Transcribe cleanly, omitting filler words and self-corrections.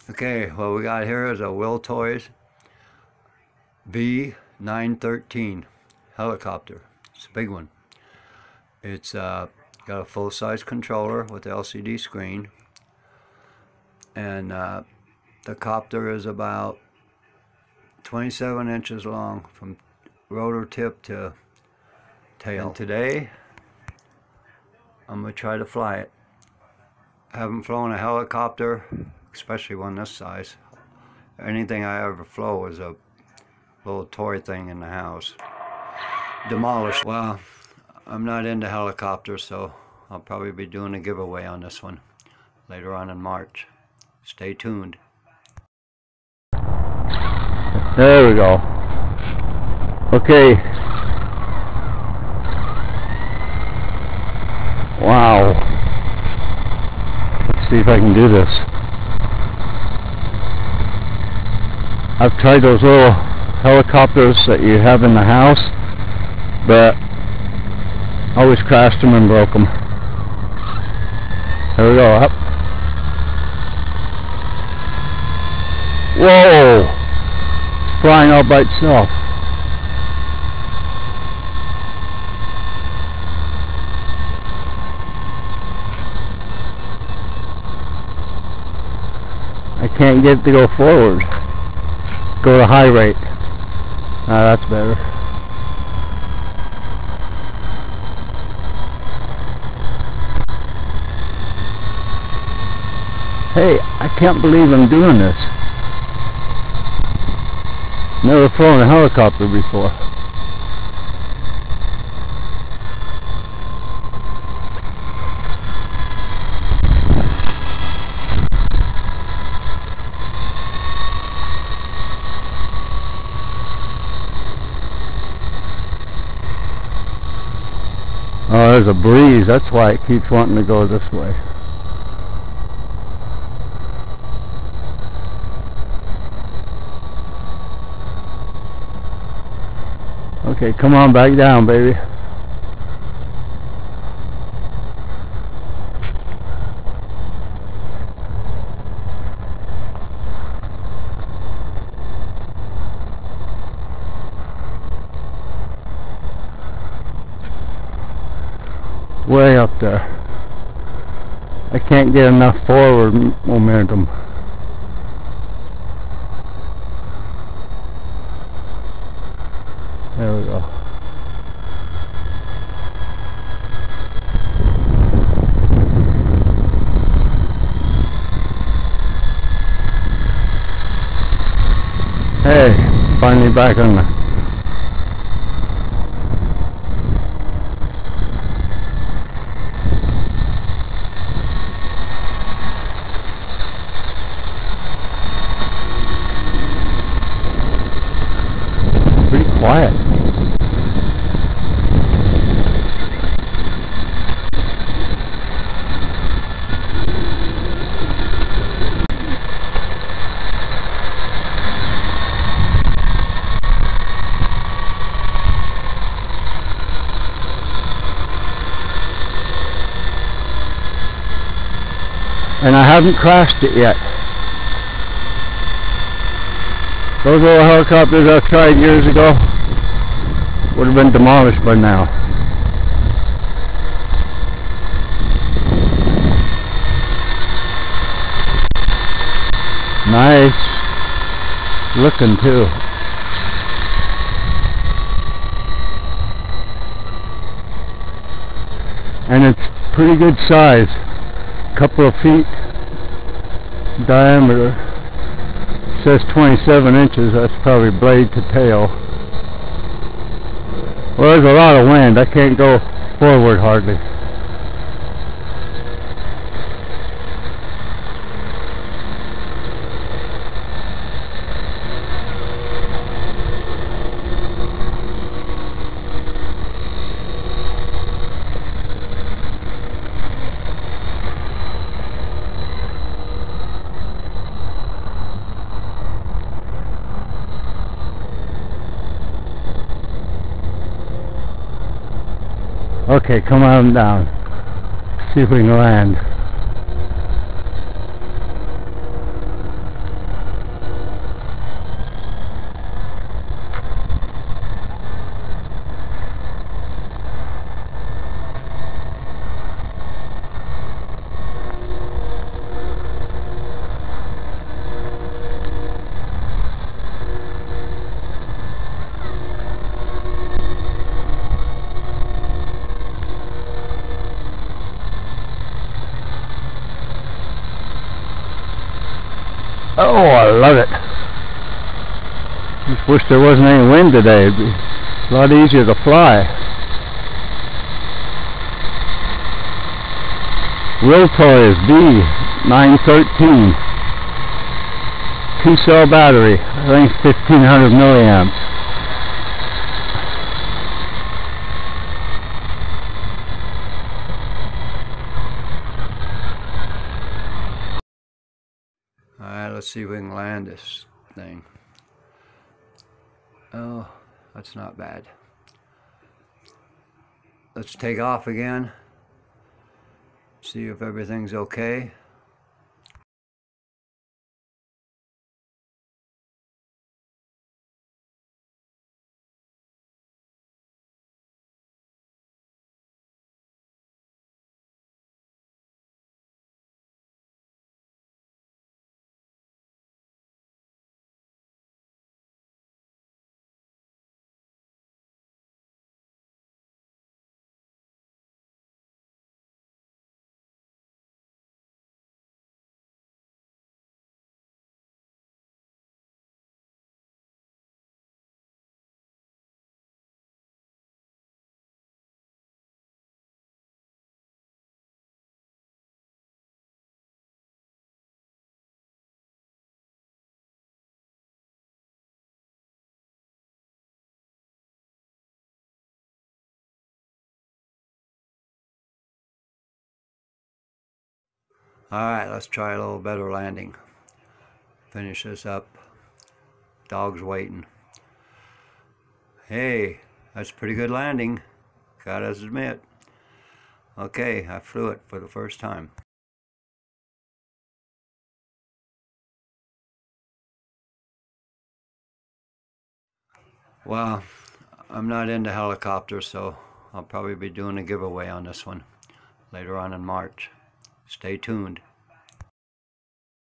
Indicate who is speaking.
Speaker 1: Okay, what we got here is a Wltoys V913 helicopter. It's a big one. It's got a full-size controller with LCD screen, and the copter is about 27 inches long from rotor tip to tail. And today I'm going to try to fly it. I haven't flown a helicopter, especially one this size. Anything I ever flew was a little toy thing in the house. Demolished. Well, I'm not into helicopters, so I'll probably be doing a giveaway on this one later on in March. Stay tuned.
Speaker 2: There we go. Okay. Wow. Let's see if I can do this. I've tried those little helicopters that you have in the house, but always crashed them and broke them. There we go, up. Whoa! It's flying all by itself. I can't get it to go forward. Go to high rate. That's better. Hey, I can't believe I'm doing this. Never flown a helicopter before. Oh, there's a breeze. That's why it keeps wanting to go this way. Okay, come on back down, baby. Way up there. I can't get enough forward momentum. There we go. Hey, finally back on the quiet. And I haven't crashed it yet. Those little helicopters I tried years ago would have been demolished by now. Nice looking too. And it's pretty good size. Couple of feet diameter. It says 27 inches. That's probably blade to tail. Well, there's a lot of wind. I can't go forward hardly. Okay, come on down. See if we can land. Oh, I love it. Just wish there wasn't any wind today. It'd be a lot easier to fly. Wltoys V913. 2-cell battery. I think 1500 milliamps.
Speaker 1: Alright, let's see if we can land this thing. Oh, that's not bad. Let's take off again. See if everything's okay. Alright, let's try a little better landing. Finish this up. Dog's waiting. Hey, that's a pretty good landing, gotta admit. Okay, I flew it for the first time. Well, I'm not into helicopters, so I'll probably be doing a giveaway on this one later on in March. Stay tuned.